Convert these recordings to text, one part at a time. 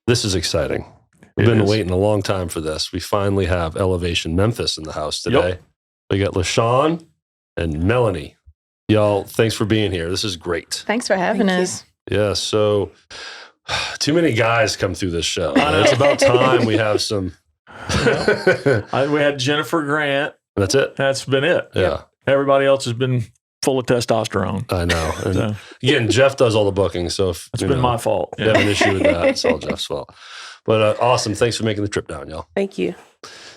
This is exciting. We've been waiting a long time for this. We finally have Elevation Memphis in the house today. Yep. We got LaShon and Melanie. Y'all, thanks for being here. This is great. Thanks for having us. Yeah, so too many guys come through this show. It's about time we have some. We had Jennifer Grant. That's it. That's been it. Yeah. Everybody else has been full of testosterone. I know. And again, Jeff does all the booking, so if it's been my fault. You have an issue with that, it's all Jeff's fault. But awesome. Thanks for making the trip down, y'all. Thank you.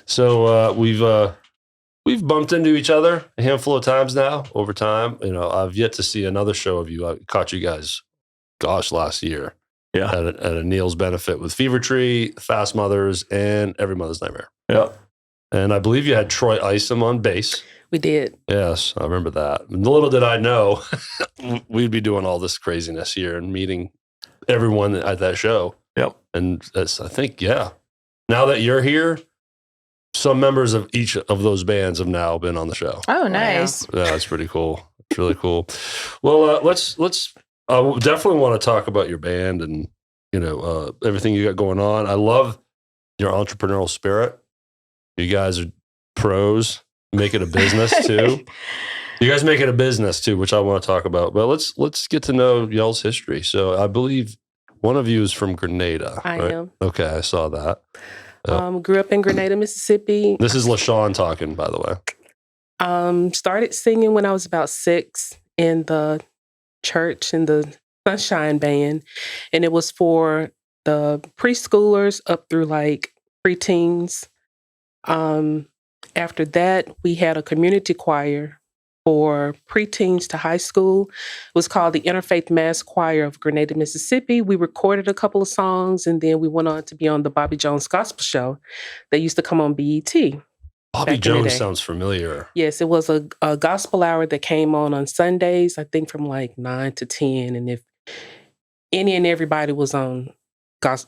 So we've bumped into each other a handful of times now over time. I've yet to see another show of you. I caught you guys, last year. Yeah. At a Neil's benefit with Fever Tree, Fast Mothers, and Every Mother's Nightmare. Yeah. And I believe you had Troy Isom on bass. We did. Yes, I remember that. And little did I know we'd be doing all this craziness here and meeting everyone at that show. Yep. And I think, now that you're here, some members of each of those bands have now been on the show. Oh, nice. Yeah, that's pretty cool. It's really cool. Well, let's definitely want to talk about your band and, everything you got going on. I love your entrepreneurial spirit. You guys are pros. Make it a business too. You guys make it a business too, which I want to talk about. But let's get to know y'all's history. So I believe one of you is from Grenada. I right? am. Okay, I saw that. Grew up in Grenada, Mississippi. This is LaShon talking, by the way. Started singing when I was about 6 in the church in the Sunshine Band, and it was for the preschoolers up through like preteens. After that, we had a community choir for preteens to high school. It was called the Interfaith Mass Choir of Grenada, Mississippi. We recorded a couple of songs, and then we went on to be on the Bobby Jones Gospel Show. They used to come on BET. Bobby Jones sounds familiar. Yes, it was a gospel hour that came on Sundays, I think from like 9 to 10. And if any and everybody was on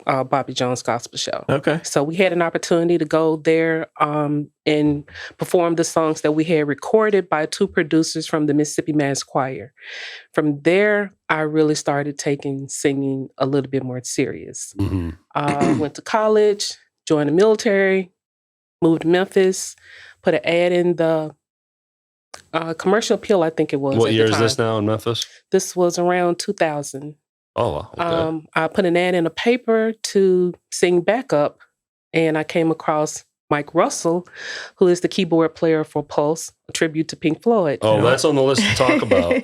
Bobby Jones Gospel Show. Okay. So we had an opportunity to go there and perform the songs that we had recorded by 2 producers from the Mississippi Mass Choir. From there, I really started taking singing a little bit more serious. Mm-hmm. Went to college, joined the military, moved to Memphis, put an ad in the Commercial Appeal, I think it was. What year is this now in Memphis? This was around 2000. Oh, okay. I put an ad in a paper to sing backup, and I came across Mike Russell, who is the keyboard player for Pulse, a tribute to Pink Floyd. Oh, that's on the list to talk about.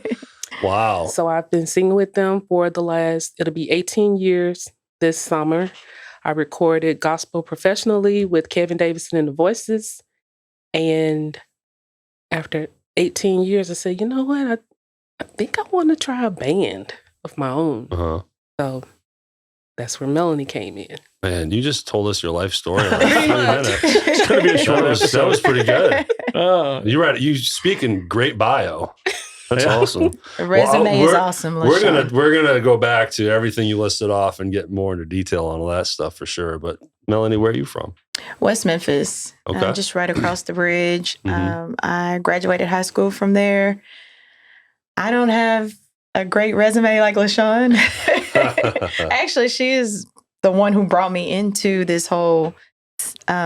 Wow. So I've been singing with them for it'll be 18 years this summer. I recorded gospel professionally with Kevin Davidson and the Voices. And after 18 years, I said, you know what? I think I want to try a band of my own. Uh-huh. So that's where Melanie came in. Man, you just told us your life story in like 3 minutes. It's going to be a short episode. That was pretty good. You speak in great bio. That's awesome. The resume is awesome. We're gonna go back to everything you listed off and get more into detail on all that stuff for sure. But Melanie, where are you from? West Memphis. Okay. Just right across the bridge. Mm-hmm. I graduated high school from there. I don't have a great resume like LaShon. Actually, she is the one who brought me into this whole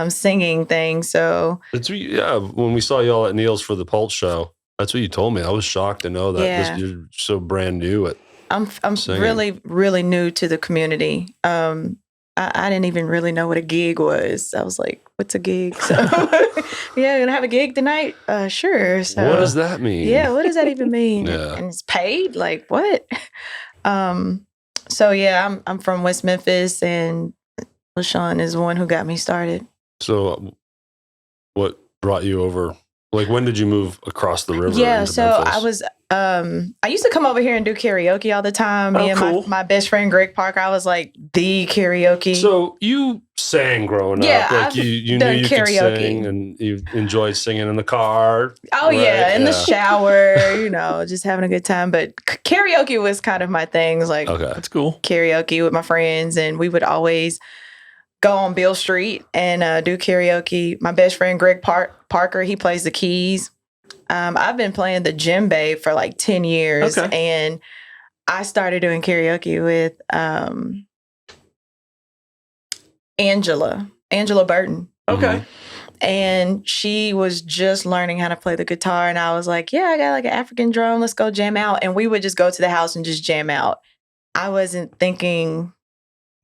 singing thing. So when we saw y'all at Neil's for the Pulse show, that's what you told me. I was shocked to know that you're so brand new at I'm singing. really, really new to the community. I didn't even really know what a gig was. I was like, what's a gig? So yeah, gonna have a gig tonight? Sure. So what does that mean? Yeah, what does that even mean? Yeah. And it's paid? Like what? So yeah, I'm from West Memphis, and LaShon is the one who got me started. So what brought you over? Like, when did you move across the river? Yeah, into so Memphis? I was, I used to come over here and do karaoke all the time. Me and cool. my best friend, Greg Parker, I was like the karaoke. So you sang growing Yeah, up. Like I've you knew done you karaoke. could sing and you enjoyed singing in the car. Oh right? yeah, in the shower, just having a good time. But karaoke was kind of my thing. It was like Okay. That's cool. karaoke with my friends, and we would always go on Beale Street and do karaoke. My best friend, Greg Parker, he plays the keys. I've been playing the djembe for like 10 years, and I started doing karaoke with Angela Burton. Okay. And she was just learning how to play the guitar. And I was like, yeah, I got like an African drum. Let's go jam out. And we would just go to the house and just jam out. I wasn't thinking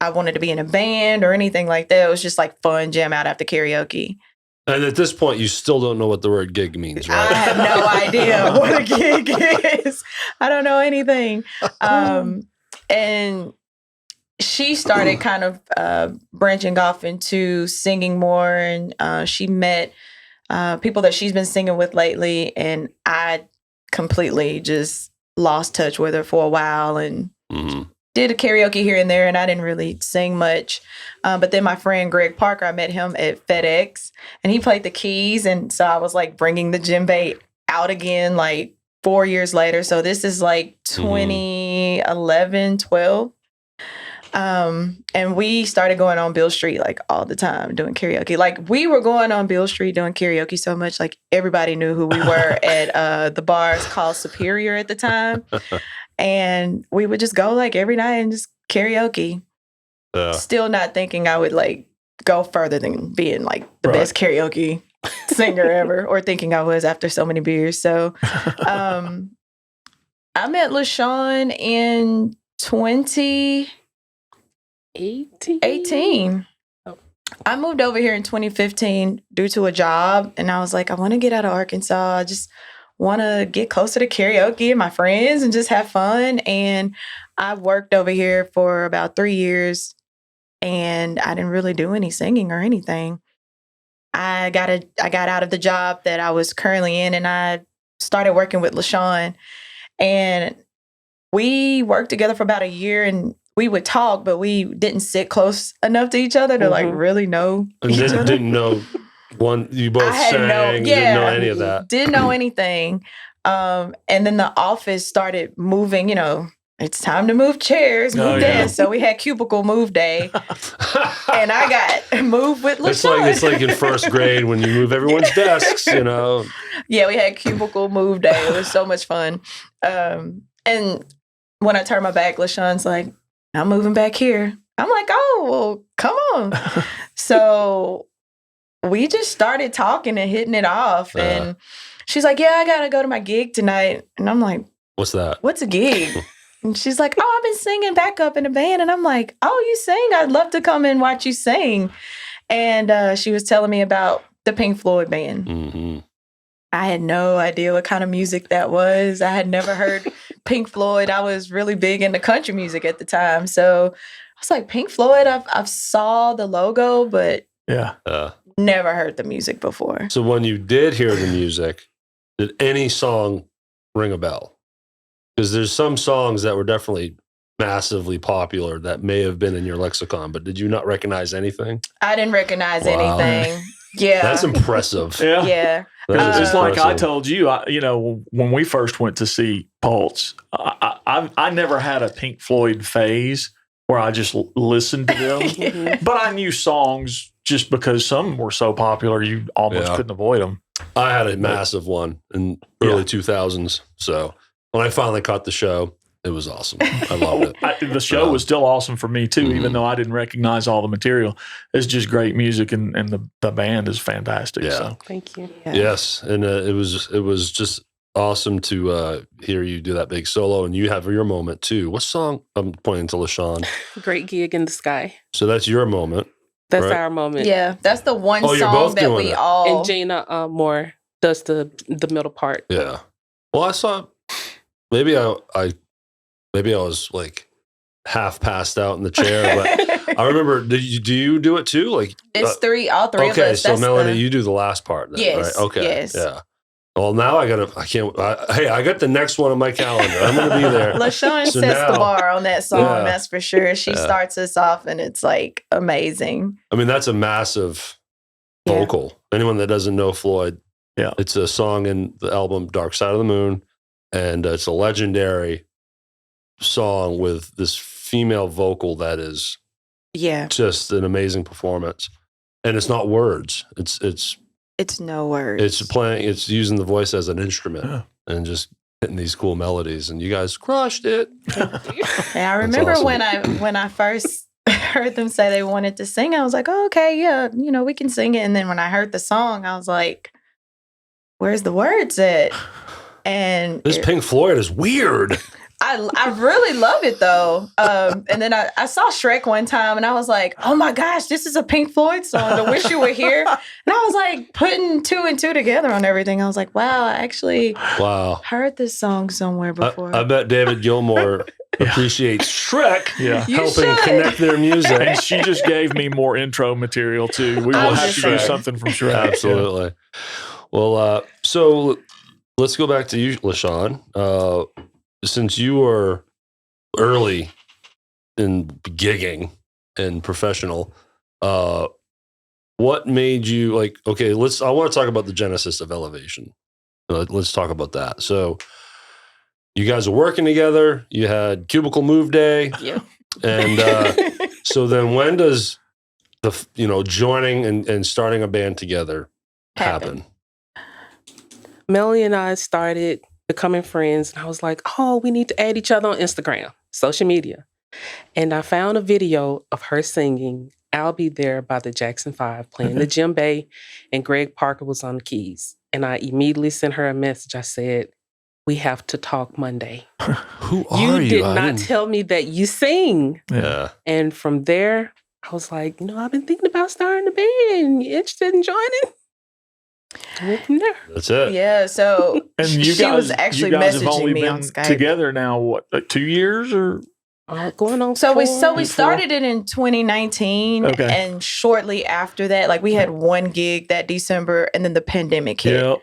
I wanted to be in a band or anything like that. It was just like fun jam out after karaoke. And at this point, you still don't know what the word gig means, right? I have no idea what a gig is. I don't know anything. And she started kind of branching off into singing more, and she met people that she's been singing with lately, and I completely just lost touch with her for a while and did a karaoke here and there, and I didn't really sing much. But then my friend Greg Parker, I met him at FedEx, and he played the keys, and so I was like bringing the djembe out again like 4 years later. So this is like 2011, 12. And we started going on Beale Street like all the time doing karaoke. Like we were going on Beale Street doing karaoke so much, like everybody knew who we were at the bars called Superior at the time. And we would just go like every night and just karaoke. Still not thinking I would like go further than being like the best karaoke singer ever, or thinking I was after so many beers. So I met LaShon in 2018. Oh. I moved over here in 2015 due to a job, and I was like, I want to get out of Arkansas. I just want to get closer to karaoke and my friends and just have fun. And I worked over here for about 3 years, and I didn't really do any singing or anything. I got out of the job that I was currently in, and I started working with LaShon. And we worked together for about a year, and we would talk, but we didn't sit close enough to each other to like really know each other. Didn't know one. You both sang. Didn't know any of that. Didn't know anything. And then the office started moving. You know, it's time to move chairs, move desks. So we had cubicle move day, and I got moved with LaShon. It's like in first grade when you move everyone's desks. You know. Yeah, we had cubicle move day. It was so much fun. And when I turned my back, LaShon's like, I'm moving back here. I'm like, oh, well, come on. So we just started talking and hitting it off. And she's like, yeah, I got to go to my gig tonight. And I'm like, what's that? What's a gig? And she's like, oh, I've been singing backup in a band. And I'm like, oh, you sing? I'd love to come and watch you sing. And she was telling me about the Pink Floyd band. Mm-hmm. I had no idea what kind of music that was. I had never heard Pink Floyd. I was really big into country music at the time. So I was like, Pink Floyd, I've saw the logo, but never heard the music before. So when you did hear the music, did any song ring a bell? Because there's some songs that were definitely massively popular that may have been in your lexicon, but did you not recognize anything? I didn't recognize anything. Yeah. That's impressive. Yeah. Just like I told you, when we first went to see Pulse, I never had a Pink Floyd phase where I just listened to them. But I knew songs just because some were so popular, you almost couldn't avoid them. I had a massive one in early 2000s. So when I finally caught the show, it was awesome. I loved it. The show was still awesome for me, too, even though I didn't recognize all the material. It's just great music, and the band is fantastic. Yeah. So. Thank you. Yeah. Yes, and it was just awesome to hear you do that big solo, and you have your moment, too. What song? I'm pointing to LaShon. Great Gig in the Sky. So that's your moment. That's right? our moment. Yeah, that's the one you're song both that doing we it. all... And Gina Moore does the middle part. Yeah. Well, I saw maybe I was like half passed out in the chair, but I remember. Do you do it too? Like It's all three of us. Okay, so That's Melanie, you do the last part. Then, Yes, right? Okay. yes. Yeah. Well, now I got the next one on my calendar. I'm going to be there. LaShon So sets now- the bar on that song, Yeah. that's for sure. She starts us off, and it's like amazing. I mean, that's a massive vocal. Anyone that doesn't know Floyd, it's a song in the album Dark Side of the Moon, and it's a legendary song with this female vocal that is just an amazing performance. And it's not words. It's no words. It's using the voice as an instrument and just hitting these cool melodies, and you guys crushed it. And I remember awesome. when I first heard them say they wanted to sing, I was like, oh, okay, yeah, we can sing it. And then when I heard the song, I was like, where's the words at? And this Pink Floyd is weird. I really love it though. And then I saw Shrek one time and I was like, oh my gosh, this is a Pink Floyd song. I wish you were here. And I was like putting 2 and 2 together on everything. I was like, wow, I actually heard this song somewhere before. I bet David Gilmour appreciates Shrek helping connect their music. And she just gave me more intro material too. We will have to do something from Shrek. Absolutely. Yeah. Well, so let's go back to you, LaShon. Since you were early in gigging and professional, what made you like, okay, I want to talk about the genesis of Elevation. Let's talk about that. So you guys are working together. You had cubicle move day. Yeah. And so then when does joining and starting a band together happen? Melanie and I started becoming friends, and I was like, oh, we need to add each other on Instagram, social media. And I found a video of her singing I'll Be There by the Jackson 5 playing the djembe, and Greg Parker was on the keys. And I immediately sent her a message. I said, we have to talk Monday. Who are you? You did not tell me that you sing. Yeah. And from there, I was like, I've been thinking about starting a band. You interested in joining? That's it. Yeah. So and she was actually messaging me on Skype. Together now, what, like 2 years or going on? So we started it in 2019, and shortly after that, like we had one gig that December, and then the pandemic hit. Yep.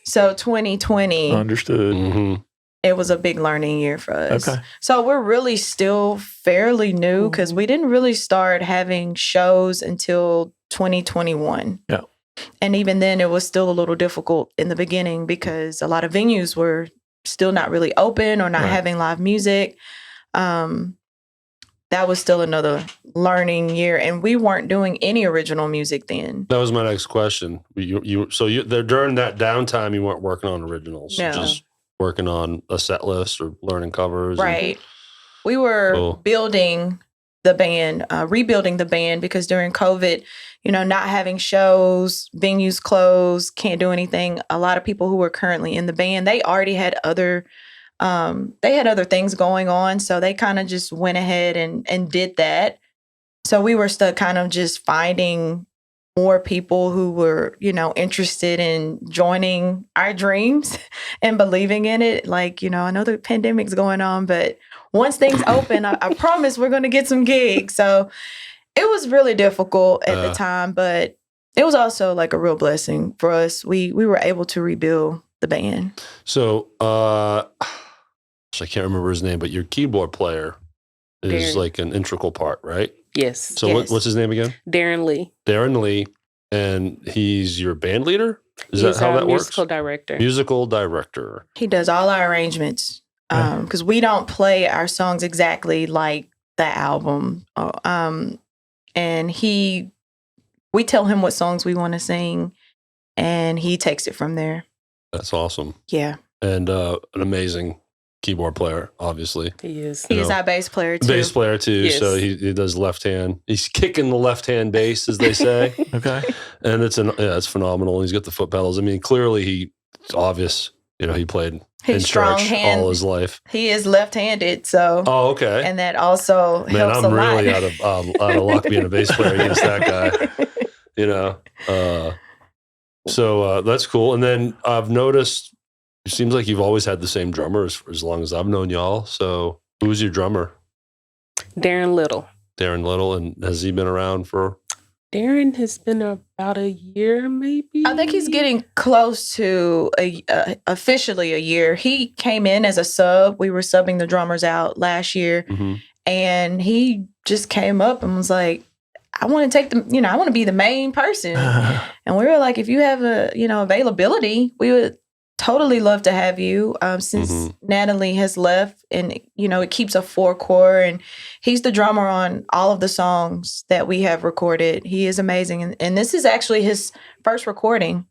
So 2020, understood. Mm-hmm. It was a big learning year for us. Okay. So we're really still fairly new because we didn't really start having shows until 2021. Yeah. And even then, it was still a little difficult in the beginning because a lot of venues were still not really open or not having live music. That was still another learning year, and we weren't doing any original music then. That was my next question. During that downtime, you weren't working on originals, just working on a set list or learning covers. Right. We were building the band, rebuilding the band because during COVID, not having shows, venues closed, can't do anything. A lot of people who were currently in the band, they already had other things going on. So they kind of just went ahead and did that. So we were stuck kind of just finding more people who were, interested in joining our dreams and believing in it. Like, I know the pandemic's going on, but once things open, I promise we're going to get some gigs. So it was really difficult at the time, but it was also like a real blessing for us. We were able to rebuild the band. So, I can't remember his name, but your keyboard player is like an integral part, right? Yes. So what's his name again? Darren Lee. Darren Lee, and he's your band leader? Is that how that works? Musical director. Musical director. He does all our arrangements because we don't play our songs exactly like the album. And we tell him what songs we want to sing, and he takes it from there. That's awesome. Yeah. And an amazing keyboard player, obviously. He is. He is our bass player too. Bass player too. Yes. So he does left hand. He's kicking the left hand bass, as they say. Okay. And it's phenomenal. He's got the foot pedals. I mean, clearly it's obvious. He played in church all his life. He is left-handed, so. Oh, okay. And that also helps a lot. Man, I'm really out of luck being a bass player against that guy. So that's cool. And then I've noticed. It seems like you've always had the same drummer as long as I've known y'all. So who's your drummer? Darren Little. Darren Little. And has he been around for? Darren has been about a year, maybe. I think he's getting close to officially a year. He came in as a sub. We were subbing the drummers out last year. Mm-hmm. And he just came up and was like, I want to take I want to be the main person. And we were like, if you have availability, we would totally love to have you since Natalie has left, and it keeps a 4-core, and he's the drummer on all of the songs that we have recorded. He is amazing, and this is actually his first recording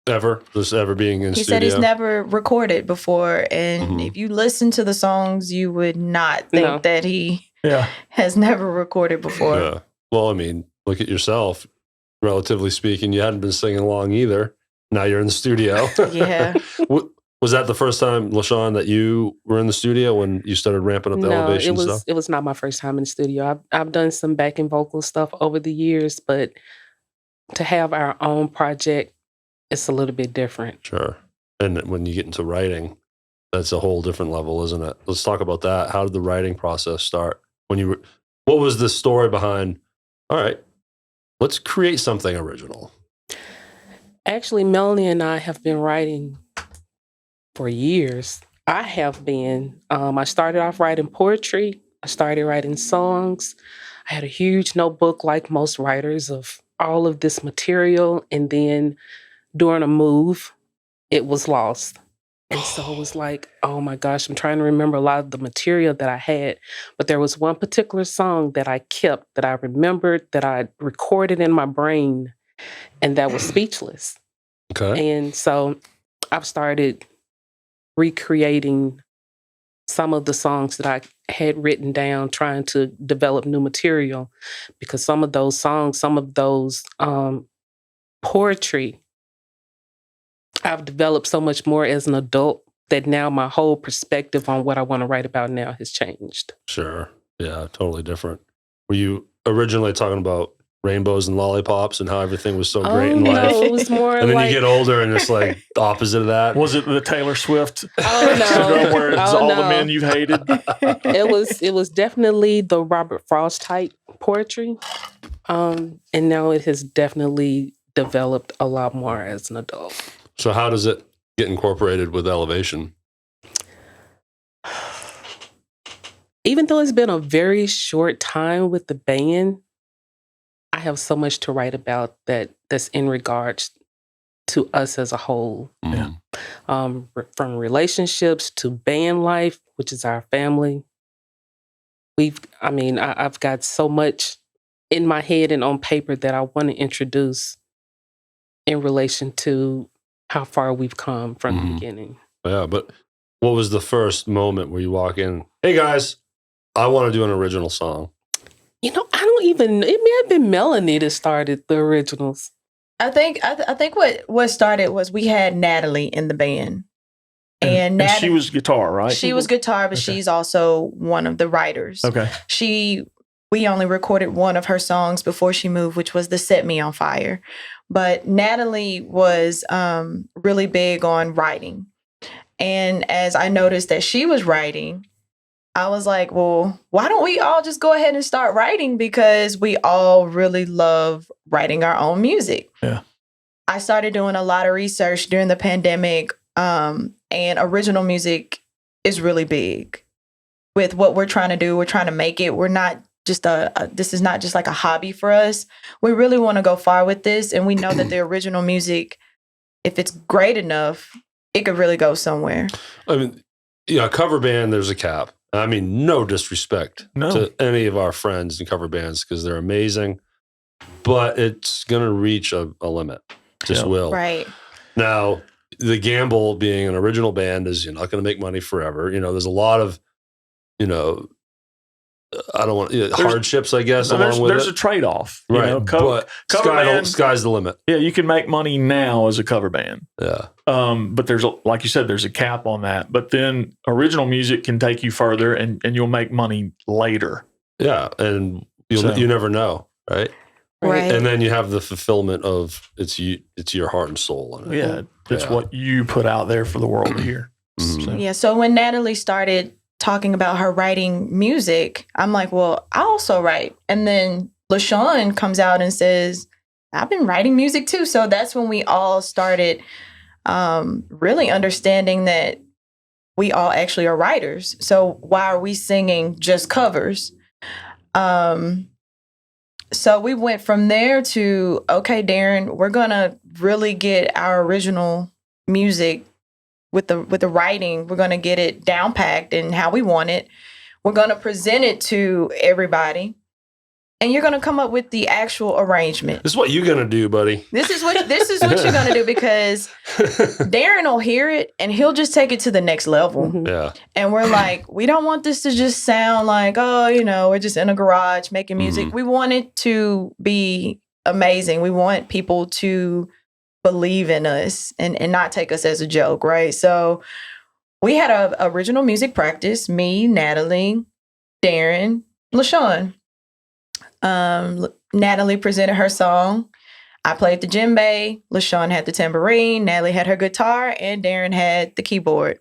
ever being in studio. He said he's never recorded before, and if you listen to the songs, you would not think that he has never recorded before. Yeah. Well, I mean, look at yourself. Relatively speaking, you hadn't been singing along either. Now you're in the studio. Yeah. Was that the first time, LaShon, that you were in the studio when you started ramping up the Elevation stuff? It was not my first time in the studio. I've done some backing vocal stuff over the years, but to have our own project, it's a little bit different. Sure. And when you get into writing, that's a whole different level, isn't it? Let's talk about that. How did the writing process start? What was the story behind, all right, let's create something original? Actually, Melanie and I have been writing for years. I have been. I started off writing poetry. I started writing songs. I had a huge notebook, like most writers, of all of this material. And then during a move, it was lost. And so it was like, oh my gosh, I'm trying to remember a lot of the material that I had. But there was one particular song that I kept, that I remembered, that I recorded in my brain, and that was Speechless. Okay. And so I've started recreating some of the songs that I had written down, trying to develop new material, because some of those songs, some of those poetry, I've developed so much more as an adult that now my whole perspective on what I want to write about now has changed. Sure. Yeah, totally different. Were you originally talking about rainbows and lollipops and how everything was so great in life? No, it was more and then like, you get older and it's like the opposite of that. Was it the Taylor Swift oh no, syndrome where it's all the no. men you've hated? It was definitely the Robert Frost type poetry. And now it has definitely developed a lot more as an adult. So how does it get incorporated with Elevation? Even though it's been a very short time with the band, I have so much to write about that's in regards to us as a whole. Yeah. From relationships to band life, which is our family. I've got so much in my head and on paper that I want to introduce in relation to how far we've come from the beginning. Yeah, but what was the first moment where you walk in, hey guys, I want to do an original song? I don't even, it may have been Melanie that started the originals. I think what started was we had Natalie in the band. And she was guitar, right? She was guitar, but she's also one of the writers. Okay. We only recorded one of her songs before she moved, which was the Set Me on Fire. But Natalie was really big on writing. And as I noticed that she was writing, I was like, well, why don't we all just go ahead and start writing? Because we all really love writing our own music. Yeah. I started doing a lot of research during the pandemic, and original music is really big. With what we're trying to do, we're trying to make it. We're not just this is not just like a hobby for us. We really want to go far with this. And we know that the original music, if it's great enough, it could really go somewhere. I mean, a cover band, there's a cap. I mean, no disrespect to any of our friends in cover bands because they're amazing, but it's going to reach a limit. Just will. Right. Now, the gamble being an original band is you're not going to make money forever. There's a lot of, I don't want hardships, I guess, along with there's it. a trade-off. Right. Cover band, sky's the limit. Yeah, you can make money now as a cover band. Yeah. But like you said, there's a cap on that. But then original music can take you further and you'll make money later. Yeah. And you never know, right? Right. And then you have the fulfillment of it's your heart and soul in it. Yeah. It's what you put out there for the world to hear. Mm-hmm. So when Natalie started talking about her writing music, I'm like, well, I also write. And then La-Shon comes out and says, I've been writing music too. So that's when we all started really understanding that we all actually are writers. So why are we singing just covers? So we went from there to, okay, Darren, we're going to really get our original music with the writing. We're going to get it down packed and how we want it. We're going to present it to everybody. and you're going to come up with the actual arrangement. This is what you're going to do, buddy. This is what you're going to do, because Darren will hear it and he'll just take it to the next level. Mhm. Yeah. And we're like, we don't want this to just sound like, oh, we're just in a garage making music. Mhm. We want it to be amazing. We want people to believe in us and not take us as a joke, right? So we had a original music practice, me, Natalie, Darren, LaShon. Natalie presented her song. I played the djembe. LaShon had the tambourine. Natalie had her guitar, and Darren had the keyboard.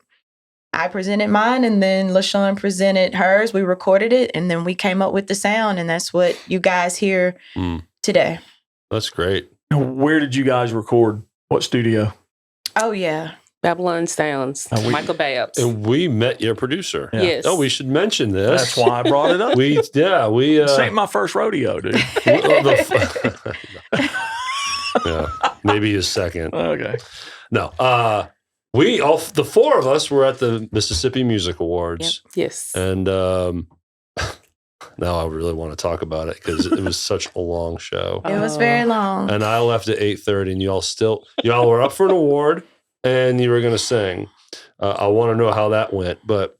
I presented mine, and then LaShon presented hers. We recorded it, and then we came up with the sound, and that's what you guys hear today. That's great. Where did you guys record? What studio? Oh, yeah. Babylon Sounds, Michael Babs. And we met your producer. Yeah. Yes. Oh, we should mention this. That's why I brought it up. we. This ain't my first rodeo, dude. Yeah, maybe his second. Okay. No, the four of us were at the Mississippi Music Awards. Yep. Yes. And now I really want to talk about it because it was such a long show. It was very long. And I left at 8:30, and y'all were up for an award, and you were going to sing. I want to know how that went, but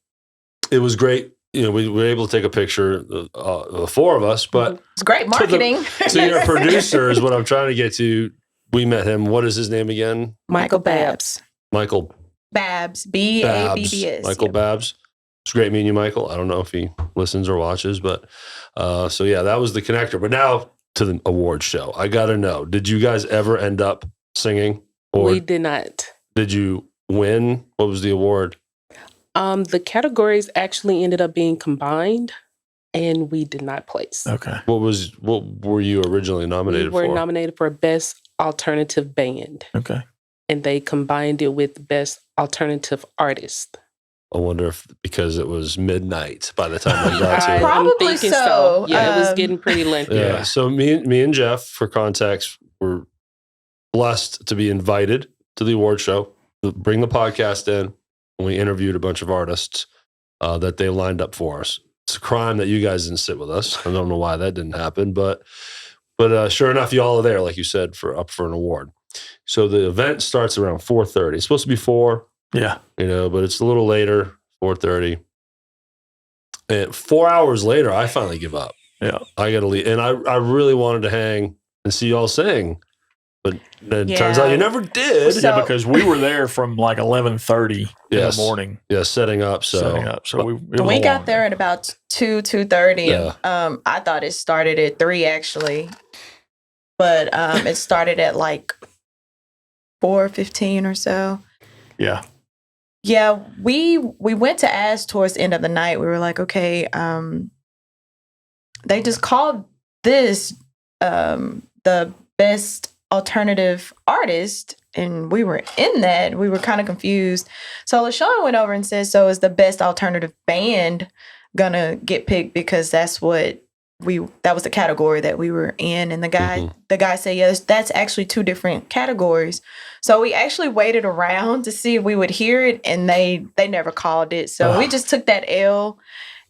it was great. We were able to take a picture, the four of us, but it's great marketing. to your producer is what I'm trying to get to. We met him. What is his name again? Michael Babs. Michael Babs. Babbs. Michael Babs. It's great meeting you, Michael. I don't know if he listens or watches, but so yeah, that was the connector. But now to the award show. I got to know, did you guys ever end up singing? Or We did not. did you win? What was the award? The categories actually ended up being combined, and we did not place. Okay. What were you originally We nominated were for? nominated for Best Alternative Band, Okay. and they combined it with Best Alternative Artist. I wonder if because it was midnight by the time I got to it. Probably I'm thinking so. Yeah, it was getting pretty lengthy. Yeah. So me and Jeff, for context, were blessed to be invited to the award show. Bring the podcast in, and we interviewed a bunch of artists that they lined up for us. It's a crime that you guys didn't sit with us. I don't know why that didn't happen, but sure enough, you all are there, like you said, up for an award. So the event starts around 4:30. It's supposed to be 4. Yeah. But it's a little later, 4:30. And 4 hours later, I finally give up. Yeah. I got to leave. And I really wanted to hang and see y'all sing. But it turns out you never did. So- Yeah, because we were there from like 11:30 in Yes. the morning. Yeah, setting up. So We got there at about 2:30. Yeah. I thought it started at 3 actually, but it started at like 4:15 or so. Yeah. Yeah, we went to ask towards the end of the night. We were like, okay, they just called this the best alternative artist, and we were in that. We were kind of confused. So LaShon went over and said, so is the best alternative band gonna get picked, because that was the category that we were in. And the guy said, yes, that's actually 2 different categories. So we actually waited around to see if we would hear it, and they never called it. So we just took that L,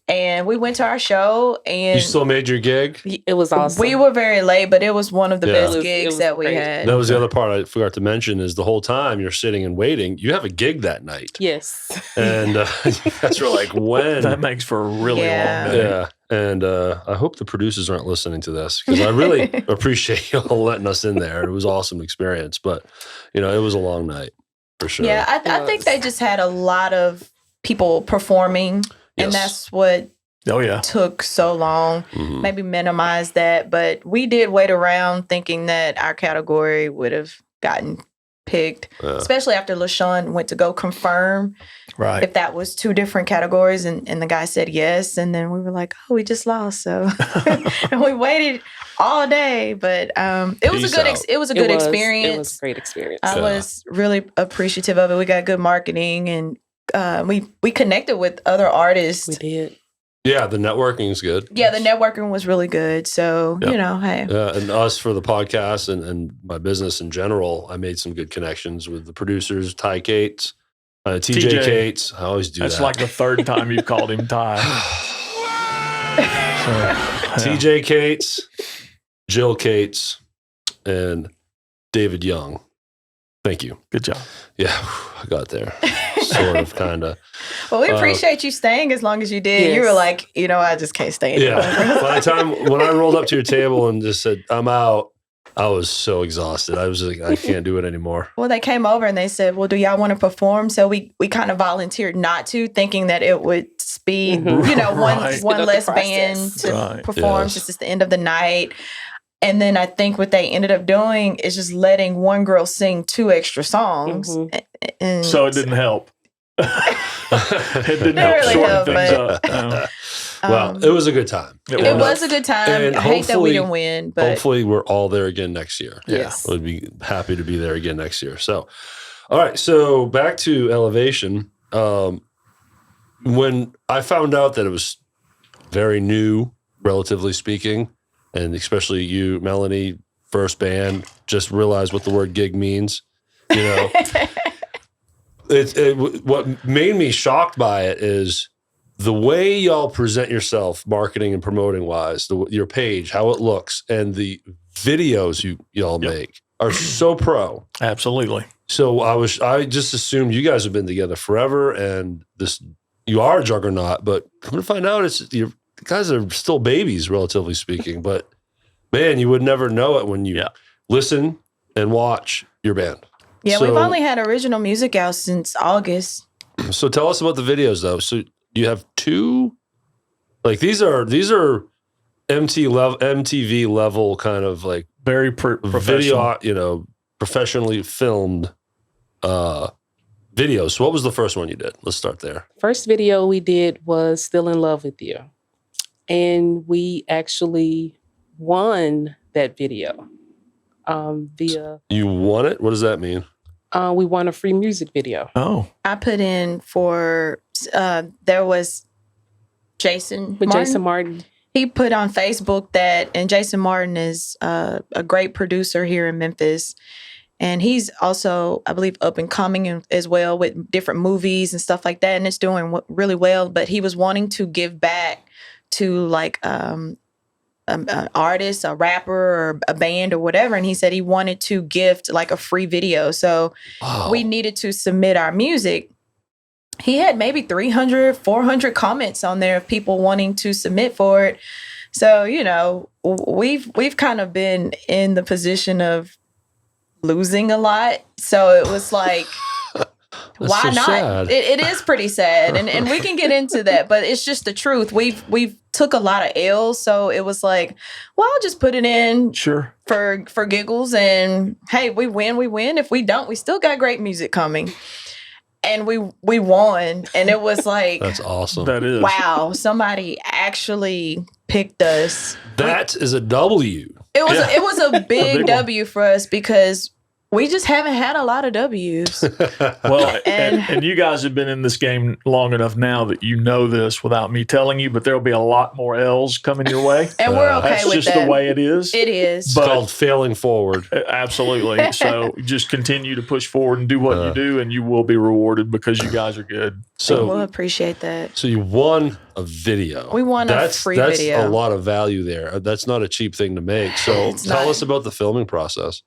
and we went to our show. And you still made your gig? It was awesome. we were very late, but it was one of the Yeah. best It gigs was that we great. had. That was the other part I forgot to mention is the whole time you're sitting and waiting, you have a gig that night. Yes. And you guys were like, when? That makes for a really Yeah. long day. Yeah. And I hope the producers aren't listening to this, because I really appreciate y'all letting us in there. It was an awesome experience, but it was a long night for sure. Yeah, I think they just had a lot of people performing, and Yes. that's what Oh, yeah. took so long. Mhm. Maybe minimize that, but we did wait around thinking that our category would have gotten picked, Yeah. especially after LaShon went to go confirm Right. if that was 2 different categories, and the guy said yes, and then we were like, oh, we just lost. So and we waited all day, but it was Peace a good out. it was a It good was experience. a great experience. I Yeah. was really appreciative of it. We got good marketing, and we connected with other artists. We did. Yeah, the networking is good. Yeah, the networking was really good. So, Yep. hey. And us for the podcast and my business in general, I made some good connections with the producers, Ty Cates, TJ Cates. I always do That's that. like the 3rd time you've called him Ty. TJ Cates, Jill Cates, and David Young. Thank you. Good job. Yeah, I got there. Sort of, kind of. Well, we appreciate you staying as long as you did. Yes. You were like, I just can't stay anymore. Yeah. By the time when I rolled up to your table and just said, I'm out, I was so exhausted. I was like, I can't do it anymore. Well, they came over and they said, well, do y'all want to perform? So we kind of volunteered not to, thinking that it would speed, Right. one less the band process. to Right. perform Yes. since it's the end of the night. And then I think what they ended up doing is just letting one girl sing 2 extra songs. Mhm. And So it didn't help. It didn't It help really shorten helped, things but- up. No. Well, it was a good time. it was a good time. And I hate that we hopefully- didn't win, but Hopefully, we're all there again next year. yes. We'd be happy to be there again next year. So, all right. So back to Elevation. When I found out that it was very new, relatively speaking, and especially you, Melanie, first band, just realized what the word gig means. What made me shocked by it is the way y'all present yourself, marketing and promoting wise, your page, how it looks, and the videos y'all make are so pro. Absolutely. So I just assumed you guys have been together forever, and you are a juggernaut. But come to find out, you guys are still babies, relatively speaking. But man, you would never know it when you listen and watch your band. Yeah, So- we've only had original music out since August. So tell us about the videos, though. So you have 2, like these are MTV level kind of like Very professional. video, professionally filmed videos. So what was the first one you did? Let's start there. First video we did was Still in Love with You. And we actually won that video via, You won it? What does that mean? we won a free music video. Oh, I put in for, there was Jason With Martin. Jason Martin. He put on Facebook and Jason Martin is a great producer here in Memphis. And he's also, I believe, up and coming as well with different movies and stuff like that. And it's doing really well. But he was wanting to give back to like an artist, a rapper, or a band or whatever. And he said he wanted to gift like a free video. So Wow. we needed to submit our music. He had maybe 300, 400 comments on there of people wanting to submit for it. So, we've kind of been in the position of losing a lot. So it was like, why so not? sad. It is pretty sad. And we can get into that, but it's just the truth. We've took a lot of L's. So it was like, well, I'll just put it in sure. for giggles. And hey, we win. If we don't, we still got great music coming. And we won. And it was like, That's awesome. That is. wow, somebody actually picked us. That is a W. It was Yeah. it was a big big one. W for us because we just haven't had a lot of W's. Well, And- and you guys have been in this game long enough now that you know this without me telling you, but there'll be a lot more L's coming your way. And we're okay That's with just that. the way it is. It is. It's But- called failing forward. Absolutely. So just continue to push forward and do what you do, and you will be rewarded because you guys are good. So we'll appreciate that. So you won a video. We won a free that's video. That's a lot of value there. That's not a cheap thing to make. So It's tell not. us about the filming process.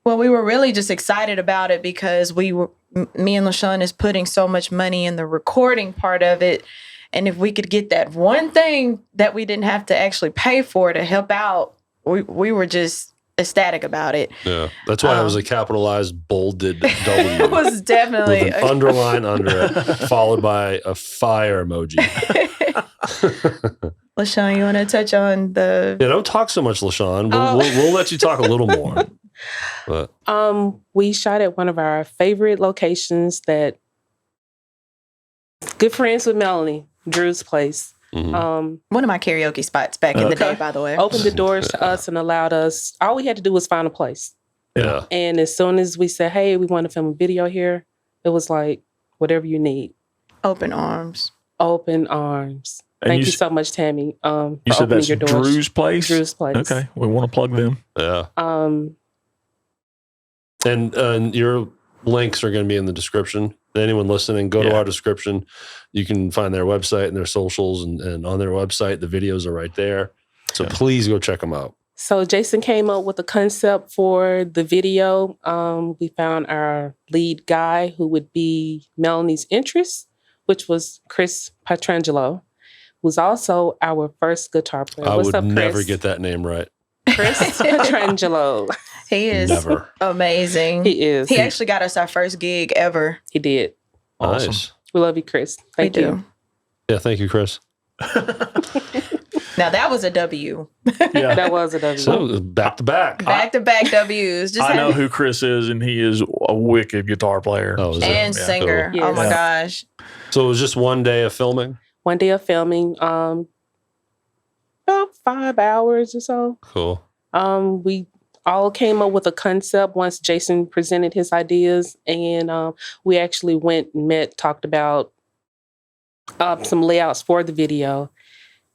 Well, we were really just excited about it because me and La-Shon is putting so much money in the recording part of it. And if we could get that one thing that we didn't have to actually pay for to help out, we were just ecstatic about it. Yeah. That's why it was a capitalized, bolded W. It was definitely with an underline under it, followed by a fire emoji. La-Shon, you want to touch on the... Yeah, don't talk so much, LaShon. Oh. We'll let you talk a little more. But We shot at one of our favorite locations that good friends with Melanie, Drew's place. mhm. One of my karaoke spots back in the day, Okay. by the way. Opened the doors to us and allowed us, all we had to do was find a place. Yeah. And as soon as we said, hey, we want to film a video here, it was like, whatever you need. Open arms. Open arms. And Thank you you s- so much, Tammy, for You said opening that's your doors. Drew's place? Drew's place. Okay. We want to plug them. Yeah. Um, And your links are going to be in the description. anyone listening, go to Yeah. our description. You can find their website and their socials, and on their website, the videos are right there. So please go check them out. So Jason came up with a concept for the video. We found our lead guy who would be Melanie's interest, which was Chris Pietrangelo, who's also our first guitar player. I What's would up, Chris? never get that name right. Chris Pietrangelo. He is Never. amazing. He is. He actually got us our first gig ever. He did. Awesome. Nice. We love you, Chris. Thank We you. do. Yeah, thank you, Chris. Now that was a W. Yeah. That was a W. So back to back. Back-to-back W's. Just I know having- who Chris is, and he is a wicked guitar player. Oh, is it? and Yeah. singer. Cool. Oh my Yes. gosh. So it was just one day of filming? One day of filming, about 5 hours or so. Cool. We all came up with a concept once Jason presented his ideas, and we actually went and met, talked about some layouts for the video.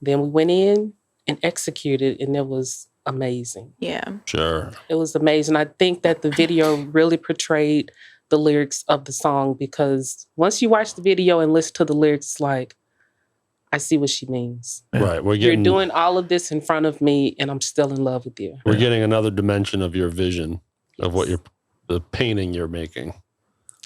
Then we went in and executed, and it was amazing. Yeah. Sure. It was amazing. I think that the video really portrayed the lyrics of the song, because once you watch the video and listen to the lyrics, it's like, I see what she means. Yeah. Right. We're You're getting doing all of this in front of me, and I'm still in love with you. we're getting another dimension of your vision of what the painting you're making.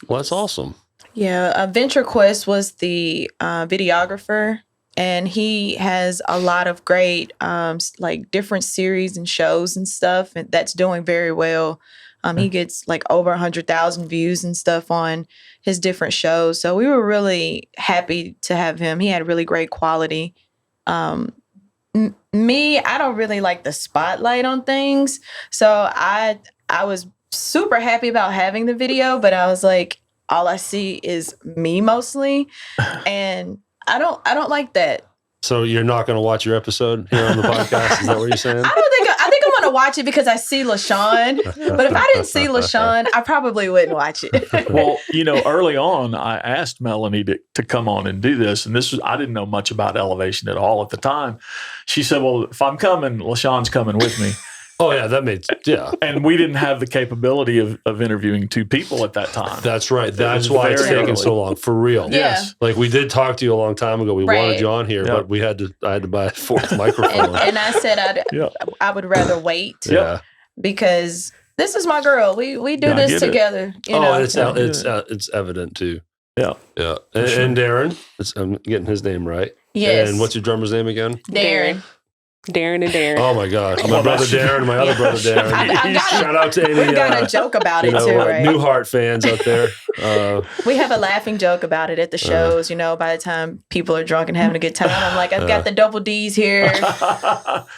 Well, that's awesome. Yeah. Venture Quest was the videographer, and he has a lot of great like different series and shows and stuff, and that's doing very well. He gets like over 100,000 views and stuff on his different shows. So we were really happy to have him. He had really great quality. Me, I don't really like the spotlight on things. So I was super happy about having the video, but I was like, all I see is me mostly. And I don't like that. So you're not going to watch your episode here on the podcast? Is that what you're saying? I think I'm gonna watch it because I see LaShon. But if I didn't see LaShon, I probably wouldn't watch it. Well, early on, I asked Melanie to come on and do this, and I didn't know much about Elevation at all at the time. She said, "Well, if I'm coming, LaShon's coming with me." Oh, yeah, that made, yeah. And we didn't have the capability of interviewing two people at that time. That's right. That's was why it's very taken early. so long, for real. Yeah. Yes. Like, we did talk to you a long time ago. We Right. wanted you on here, Yeah. but I had to buy a fourth microphone. and I said Yeah. I would rather wait Yeah. because this is my girl. We do Yeah, I this get it. together. You Oh, know? and Yeah. it's evident too. Yeah. Yeah. For sure. And Darren, I'm getting his name right. Yes. And what's your drummer's name again? Darren? Darren and Darren. Oh my gosh, my Oh, brother that's- Darren, my other brother Darren. I got Shout out to We any got a joke about it too, right? Newhart fans out there. We have a laughing joke about it at the shows. By the time people are drunk and having a good time, I'm like, I've got the double D's here.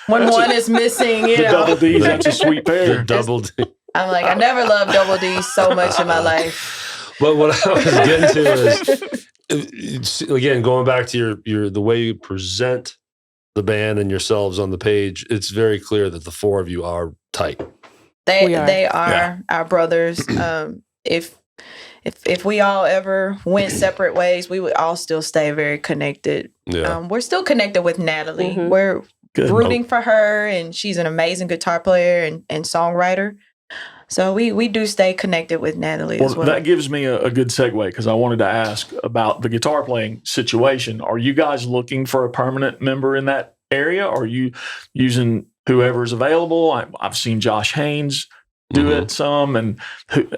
When one is missing, The double D's, that's a sweet The pair. double D. I'm like, I never loved double D's so much in my life. But what I was getting to is, again, going back to your the way you present the band and yourselves on the page, it's very clear that the four of you are tight. We are. They are Yeah. our brothers. If we all ever went separate ways, we would all still stay very connected. Yeah. We're still connected with Natalie. Mhm. We're Good. rooting for her, and she's an amazing guitar player and songwriter. So we do stay connected with Natalie as well. That gives me a good segue, because I wanted to ask about the guitar playing situation. Are you guys looking for a permanent member in that area? Or are you using whoever's available? I've seen Josh Haynes do Mhm. it some, and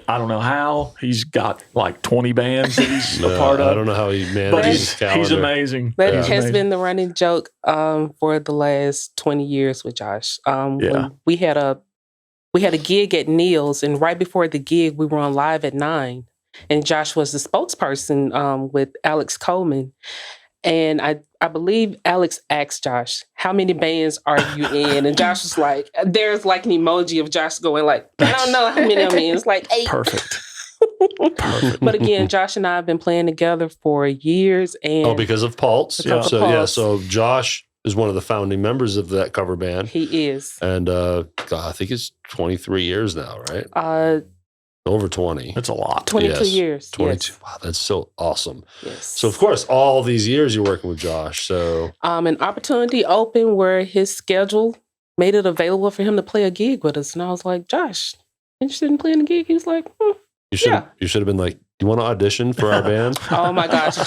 I don't know how. He's got like 20 bands that he's a No, part of. I don't know how he But manages his he's calendar. amazing. That Yeah. has Amazing. been the running joke for the last 20 years with Josh. Yeah. When we had a gig at Neil's, and right before the gig, we were on live at 9, and Josh was the spokesperson with Alex Coleman. And I believe Alex asked Josh, "How many bands are you in?" And Josh was like, "There's like an emoji of Josh going like, I don't know how many I'm in. It's like 8." Perfect. Perfect. But again, Josh and I have been playing together for years, and Oh, because of Pulse. Because of So Pulse. so Josh is one of the founding members of that cover band. he is. And God, I think it's 23 years now, right? Over 20. That's a lot. 22 Yes. years. 22. Wow, that's so awesome. Yes. So, of course, all these years you're working with Josh. So, An opportunity opened where his schedule made it available for him to play a gig with us. And I was like, "Josh, interested in playing a gig?" He was like, you should Yeah. you should have been like, you want to audition for our band? Oh my gosh,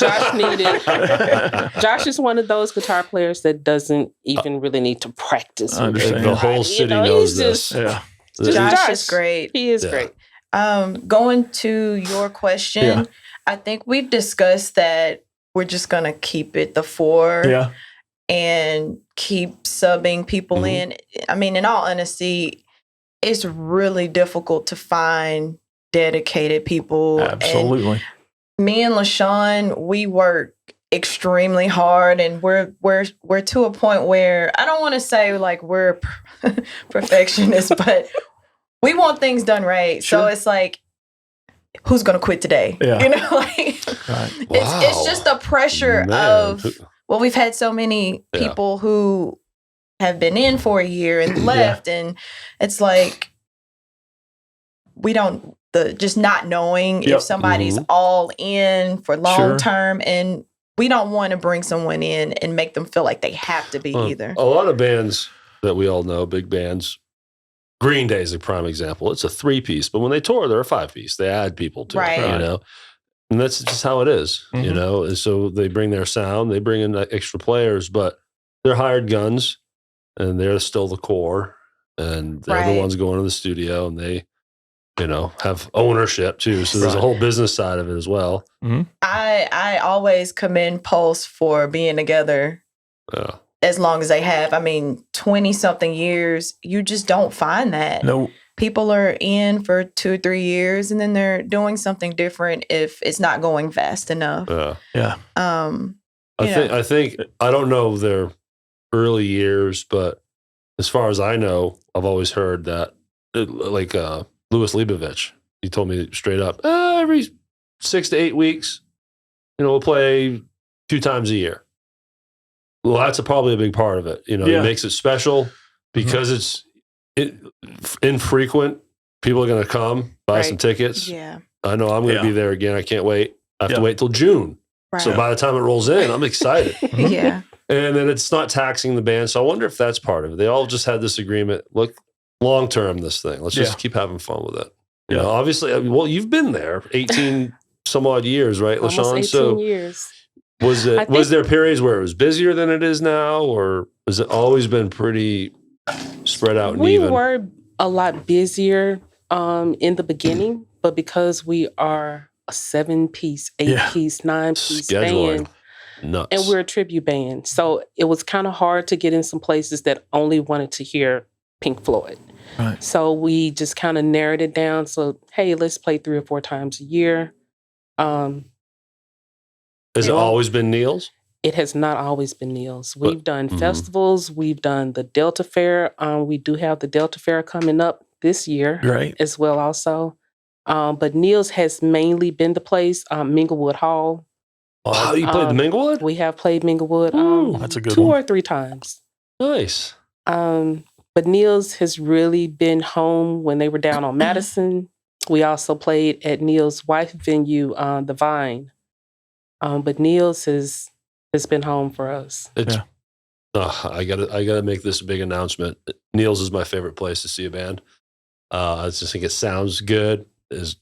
Josh is one of those guitar players that doesn't even really need to practice. I understand. The whole city knows this. Josh is great. He is great. Going to your question, I think we've discussed that we're just going to keep it the 4 and keep subbing people in. I mean, in all honesty, it's really difficult to find dedicated people. Absolutely. And me and LaShon, we work extremely hard, and we're to a point where I don't want to say like we're perfectionists, but we want things done right. Sure. So it's like, who's going to quit today? Yeah. You know, like it's just the pressure of, well, we've had so many people who have been in for a year and left. And it's like, we don't, just not knowing if somebody's all in for long term, and we don't want to bring someone in and make them feel like they have to be either. A lot of bands that we all know, big bands, Green Day is a prime example. It's a 3-piece, but when they tour, they're a 5-piece. They add people to it, you know? And that's just how it is, you know? And so they bring their sound, they bring in extra players, but they're hired guns, and they're still the core, and they're the ones going to the studio, and they, you know, have ownership too. So there's a whole business side of it as well. I always commend Pulse for being together as long as they have. I mean, 20-something years, you just don't find that. No. People are in for 2 or 3 years, and then they're doing something different if it's not going fast enough. I think I don't know their early years, but as far as I know, I've always heard that like Louis Leibovich, he told me straight up, every 6 to 8 weeks, you know, we'll play 2 times a year. Well, that's probably a big part of it. You know, it makes it special because it's infrequent. People are going to come, buy some tickets. Yeah. I know I'm going to be there again. I can't wait. I have to wait till June. Right. So by the time it rolls in, I'm excited. And then it's not taxing the band. So I wonder if that's part of it. They all just had this agreement. Look, long term, this thing. Let's just keep having fun with it. You know, obviously, well, you've been there 18 some odd years, right, LaShon? Almost 18 years. Was there periods where it was busier than it is now, or has it always been pretty spread out and even? We were a lot busier in the beginning, but because we are a 7-piece, 8-piece, 9-piece band, nuts. And we're a tribute band, so it was kind of hard to get in some places that only wanted to hear Pink Floyd. Right. So we just kind of narrowed it down. So, hey, let's play 3 or 4 times a year. Has it always been Neil's? It has not always been Neil's. We've done festivals. We've done the Delta Fair. We do have the Delta Fair coming up this year as well also. But Neil's has mainly been the place, Minglewood Hall. Oh, you played the Minglewood? We have played Minglewood that's a good 2 one. or 3 times. Nice. But Neil's has really been home when they were down on Madison. We also played at Neil's wife venue, The Vine. But Neil's has been home for us. I gotta make this a big announcement. Neil's is my favorite place to see a band. I just think it sounds good. It's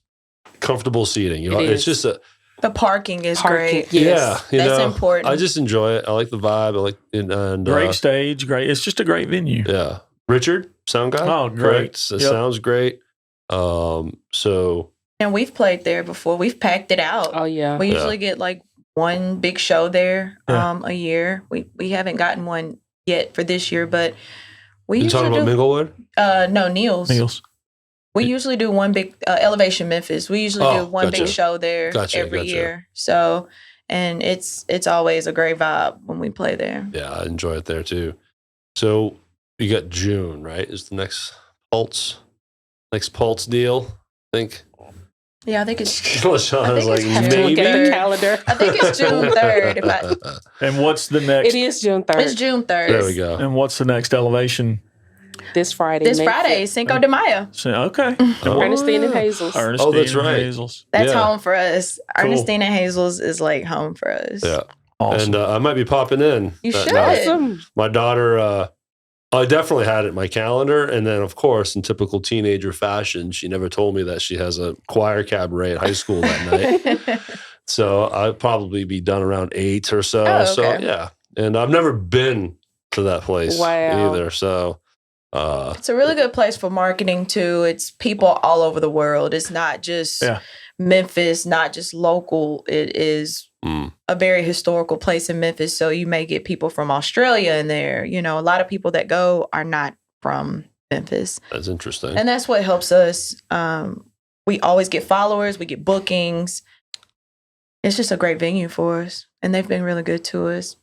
comfortable seating. You know, it's just the parking is great. Yes. Yeah, that's important. I just enjoy it. I like the vibe. I like and great stage. Great. It's just a great venue. Yeah. Richard, sound guy. Oh, great. It sounds great. So. And we've played there before. We've packed it out. Oh yeah. We usually get like one big show there a year. We haven't gotten one yet for this year, but we usually talking about Minglewood? No, Neil's. We usually do one big Elevation Memphis. We usually do one big show there every year. So, and it's always a great vibe when we play there. Yeah, I enjoy it there too. So you got June, right? Is the next Pulse deal? I think. Yeah, I think it's. LaShon is like maybe. Look at the calendar. I think it's June 3rd. And what's the next? It is June 3rd. It's June 3rd. There we go. And what's the next Elevation? This Friday. Cinco de Mayo. Okay. Ernestine and Hazel's. That's right. Hazel's. That's home for us. Cool. Ernestine and Hazel's is like home for us. Yeah. Awesome. And I might be popping in. You should. Night. Awesome. My daughter I definitely had it in my calendar. And then, of course, in typical teenager fashion, she never told me that she has a choir cabaret at high school that night. So I'd probably be done around 8 or so. Oh, okay. So, yeah. And I've never been to that place Wow. either. So it's a really good place for marketing, too. It's people all over the world. It's not just Memphis, not just local. It is a very historical place in Memphis. So you may get people from Australia in there. You know, a lot of people that go are not from Memphis. That's interesting. And that's what helps us. We always get followers. We get bookings. It's just a great venue for us. And they've been really good to us.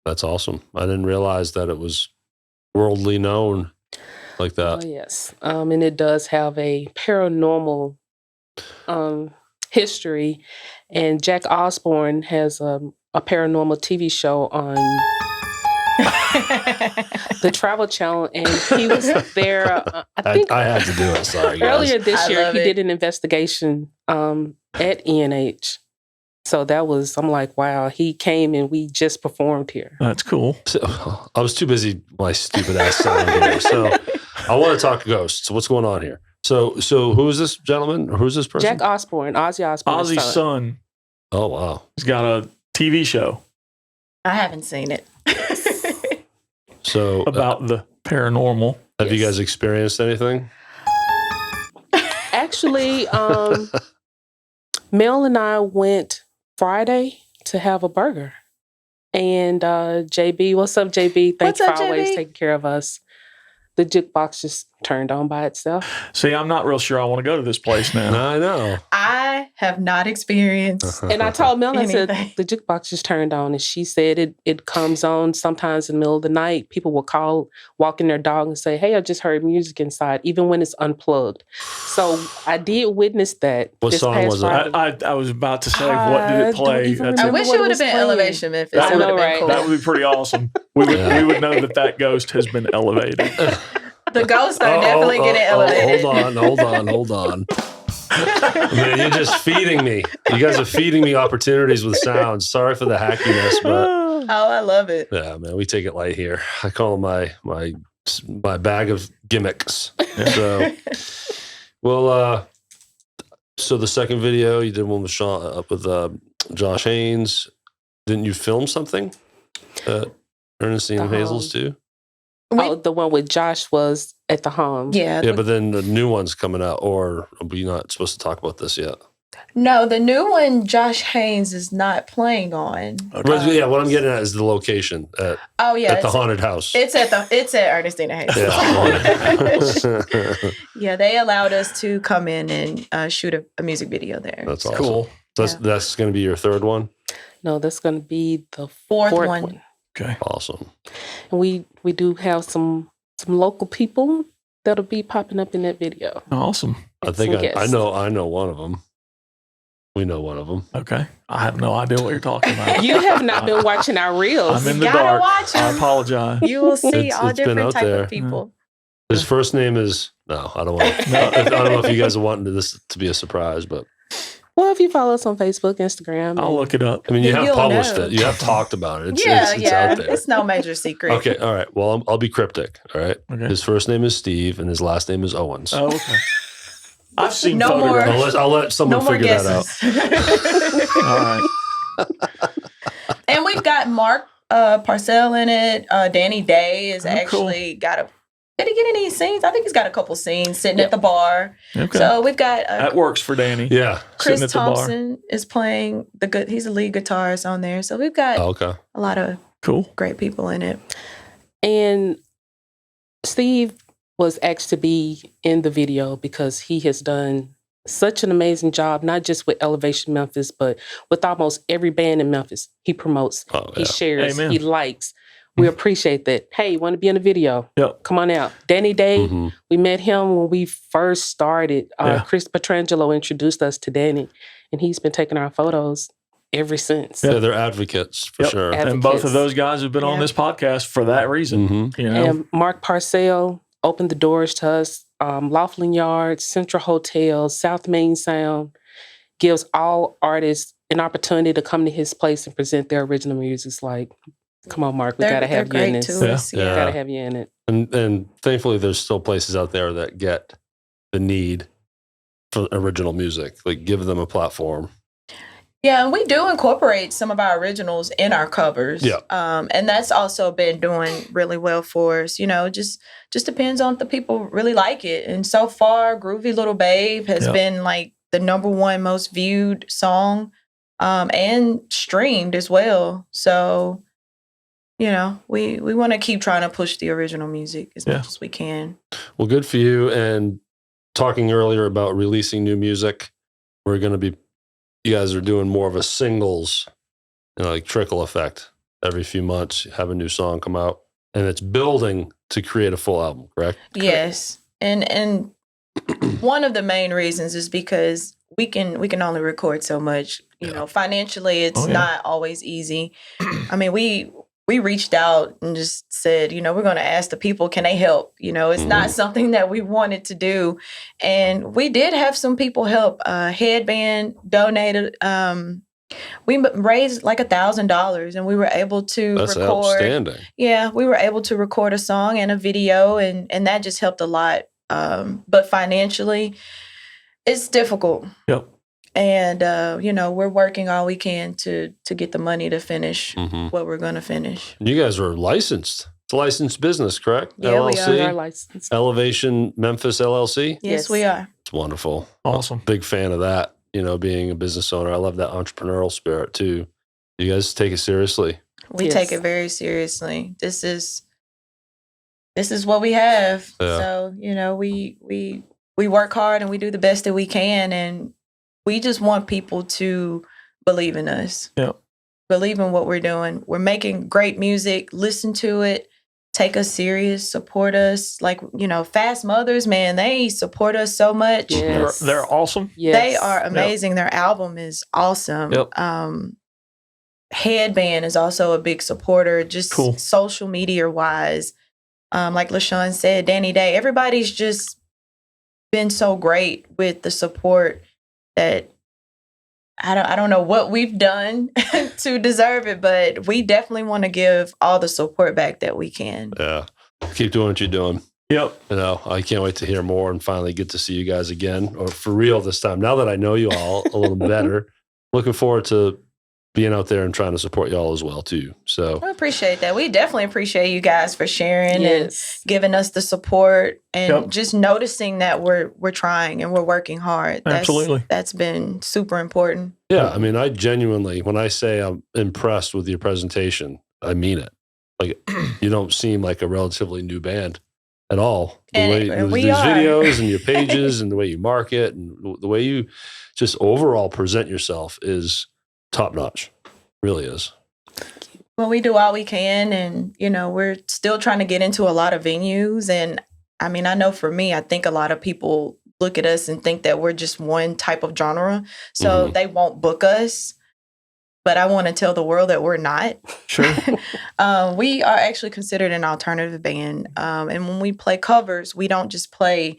That's awesome. I didn't realize that it was worldly known like that. Oh, yes. And it does have a paranormal history. And Jack Osborne has a paranormal TV show on the Travel Channel. And he was there, I think I had to do it. Sorry, guys. earlier this year, he it. did an investigation at ENH. So that was, I'm like, wow, he came and we just performed here. That's cool. So, I was too busy, my stupid ass selling here. So I want to talk ghosts. What's going on here? So who is this gentleman? Who's this person? Jack Osborne, Ozzy Osbourne's Ozzy's son. Oh, wow. He's got a TV show I haven't seen it. So about the paranormal. have you guys experienced anything? Actually, Mel and I went Friday to have a burger. And JB, what's up, JB? Thanks What's up, for always JB? taking care of us. The jukebox just turned on by itself. See, I'm not real sure I want to go to this place now. I know. I have not experienced. And I told Mel, I said, Anything. the jukebox just turned on. And she said it comes on sometimes in the middle of the night. People will call, walking their dog and say, hey, I just heard music inside, even when it's unplugged. So I did witness that. What this song past was it? Friday. I was about to say, what did it don't play? even That's I remember wish what it it would have was been playing. Elevation Memphis. That That would have would- been right. cool. That would be pretty awesome. We would know that ghost has been elevated. The ghosts are definitely getting elevated. Hold on. Man, you're just feeding me. You guys are feeding me opportunities with sounds. Sorry for the hackiness, but Oh, I love it. yeah, man, we take it light here. I call them my bag of gimmicks. So, well, so the second video you did one with Josh Haynes. Didn't you film something? Ernestine and Hazel's too. Oh, the one with Josh was at the home. Yeah. Yeah, but then the new one's coming out, or are we not supposed to talk about this yet? No, the new one Josh Haynes is not playing on. But yeah, what I'm getting at is the location at Oh yeah, the haunted house. it's at Ernestina Hayes. Yeah. Yeah, they allowed us to come in and shoot a music video there. That's So, awesome. Cool. That's going to be your third one. No, that's going to be the Fourth fourth one. one. Okay. Awesome. And we do have some local people that'll be popping up in that video. Awesome. I think Some I guests. know one of them. We know one of them. Okay. I have no idea what you're talking about. You have not been watching our reels. I'm in the Gotta dark. watch 'em. I apologize. You will see It's all been different out type there. of people. His first name is I don't want. I don't know if you guys are wanting this to be a surprise, but Well, if you follow us on Facebook, Instagram. I'll look it up. I mean, you have You'll published know. it. You have talked about it. It's Yeah. out there. It's no major secret. Okay, all right. Well, I'll be cryptic. All right. Okay. His first name is Steve, and his last name is Owens. Oh, okay. I've seen No more. photographs. I'll let someone No more figure that out. guesses. All right. And we've got Mark Parcell in it. Danny Day is Oh, cool. actually got a. Did he get any scenes? I think he's got a couple scenes sitting at the bar. Okay. So we've got That works for Danny. Yeah. Chris sitting at the bar. Thompson is playing he's the lead guitarist on there. So we've got Oh, okay. a lot of Cool. great people in it. And Steve was asked to be in the video because he has done such an amazing job, not just with Elevation Memphis, but with almost every band in Memphis. He promotes, Oh, he yeah. shares, Amen. he likes. We appreciate that. Hey, you want to be in the video? Yep. Come on out. Danny Day, Mhm. we met him when we first started. Yeah. Chris Petrangelo introduced us to Danny, and he's been taking our photos ever since. Yeah, they're advocates for Yep. sure. And both of Advocates. those guys have been on Yeah. this podcast for that reason. Mhm. You know, And Mark Parcell opened the doors to us. Laughlin Yards, Central Hotel, South Main Sound gives all artists an opportunity to come to his place and present their original music. Like, Come on, Mark. We got to have you in this. Yeah. Got to have you in it. And thankfully, there's still places out there that get the need for original music. Like, give them a platform. Yeah, and we do incorporate some of our originals in our covers. Yeah. And that's also been doing really well for us. You know, just depends on if the people really like it. And so far, Groovy Little Babe has been like the #1 most viewed song and streamed as well. So, you know, we want to keep trying to push the original music as much as we can. Well, good for you. And talking earlier about releasing new music, we're going to be, you guys are doing more of a singles, you know, like trickle effect. Every few months, you have a new song come out, and it's building to create a full album, correct? Yes. And one of the main reasons is because we can only record so much. You know, financially, it's not always easy. I mean, we reached out and just said, you know, we're going to ask the people, can they help? You know, it's not something that we wanted to do. And we did have some people help. Headband donated. We raised like $1,000 and we were able to That's record. outstanding. Yeah, we were able to record a song and a video, and that just helped a lot. But financially, it's difficult. Yep. And, you know, we're working all we can to get the money to finish what we're going to finish. You guys are licensed. It's a licensed business, correct? Yeah, LLC? we We are licensed. Elevation Memphis LLC? Yes, we are. It's wonderful. Awesome. Big fan of that, you know, being a business owner. I love that entrepreneurial spirit too. You guys take it seriously. We take it very seriously. This is what we have. Yeah. So, you know, we work hard and we do the best that we can, and we just want people to believe in us. Yep. Believe in what we're doing. We're making great music. Listen to it. Take us serious. Support us. Like, you know, Fast Mothers, man, they support us so much. Yes. They're awesome. Yes. They are amazing. Their album is awesome. Yep. Headband is also a big supporter, just Cool. social media wise. Like LaShon said, Danny Day, everybody's just been so great with the support that I don't know what we've done to deserve it, but we definitely want to give all the support back that we can. Yeah. Keep doing what you're doing. Yep. You know, I can't wait to hear more and finally get to see you guys again, or for real this time. Now that I know you all a little better, looking forward to being out there and trying to support y'all as well too. So I appreciate that. We definitely appreciate you guys for sharing Yes. and giving us the support and just noticing that we're trying and we're working hard. Absolutely. That's been super important. yeah, I mean, I genuinely, when I say I'm impressed with your presentation, I mean it. Like, you don't seem like a relatively new band at all. And we these are. videos and your pages and the way you market and the way you just overall present yourself is top notch. Really is. Well, we do all we can, and you know, we're still trying to get into a lot of venues. And I mean, I know for me, I think a lot of people look at us and think that we're just one type of genre, so they won't book us. But I want to tell the world that we're not. Sure. We are actually considered an alternative band, and when we play covers, we don't just play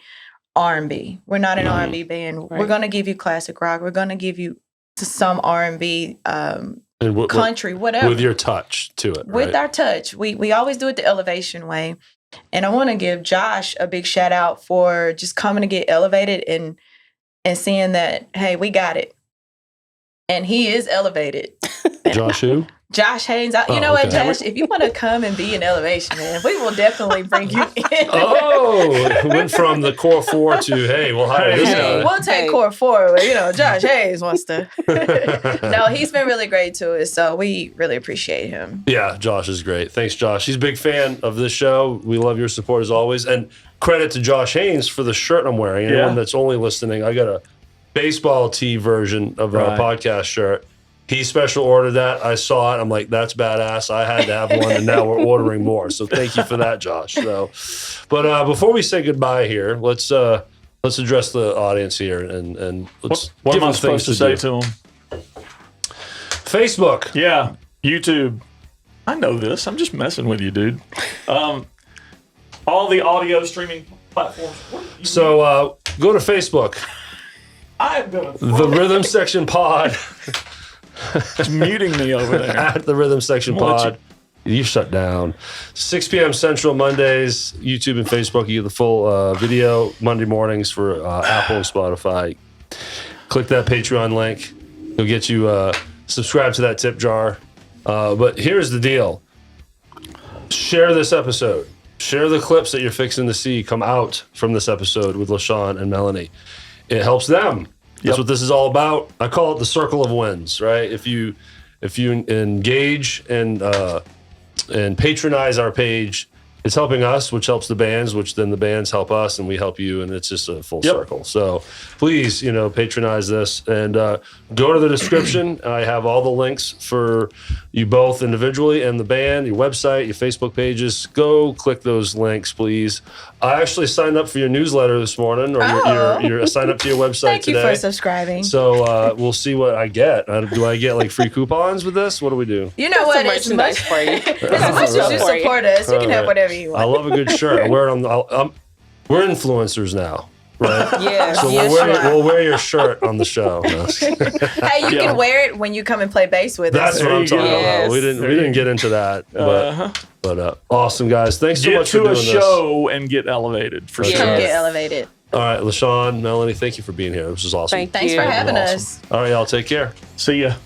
R&B. We're not an R&B band. Right. We're going to give you classic rock. We're going to give you some R&B, And country, whatever. with your touch to it, With right? our touch. We always do it the Elevation way. And I want to give Josh a big shout out for just coming to get elevated and seeing that, hey, we got it. And he is elevated. Josh who? Josh Haynes. You Oh, know what, okay. Josh? If you want to come and be in Elevation, man, we will definitely bring you in. Oh, went from the core 4 to, hey, we'll hire this Hey, guy. we'll take core 4, but you know, Josh Hayes wants to. No, he's been really great to us, so we really appreciate him. Yeah, Josh is great. Thanks, Josh. He's a big fan of this show. We love your support as always. And credit to Josh Haynes for the shirt I'm wearing. Anyone that's only listening, I got a baseball tee version of our podcast shirt. He special ordered that. I saw it. I'm like, that's badass. I had to have one, and now we're ordering more. So thank you for that, Josh. So, but before we say goodbye here, let's address the audience here and let's What give am I them supposed to things say to them? Facebook. Yeah, YouTube. I know this. I'm just messing with you, dude. All the audio streaming platforms. So go to Facebook. I'm gonna The Rhythm Section Pod. It's muting me over there. At the Rhythm Section I'm gonna let Pod. You shut down. 6 p.m. Central Mondays, YouTube and Facebook. You get the full video Monday mornings for Apple and Spotify. Click that Patreon link. It'll get you subscribe to that tip jar. But here's the deal. Share this episode. Share the clips that you're fixing to see come out from this episode with LaShon and Melanie. It helps them. That's what this is all about. I call it the circle of wins, right? If you engage and patronize our page, it's helping us, which helps the bands, which then the bands help us, and we help you, and it's just a full circle. So please, patronize this and go to the description. I have all the links for you both individually and the band, your website, your Facebook pages. Go click those links, please. I actually signed up for your newsletter this morning, or your sign up to your website today. Thank you for subscribing. So we'll see what I get. Do I get like free coupons with this? What do we do? You know what? It's merchandise for you. As much as you support us, you can have whatever you want. I love a good shirt. I wear it on. We're influencers now, right? Yeah. So we'll wear your shirt on the show. Hey, you can wear it when you come and play bass with us. That's what I'm talking about. We didn't get into that, but awesome guys. Thanks so much for doing this. Get to a show and get elevated for sure. Come get elevated. All right, LaShon, Melanie, thank you for being here. This was awesome. Thanks for having us. All right, y'all, take care. See ya.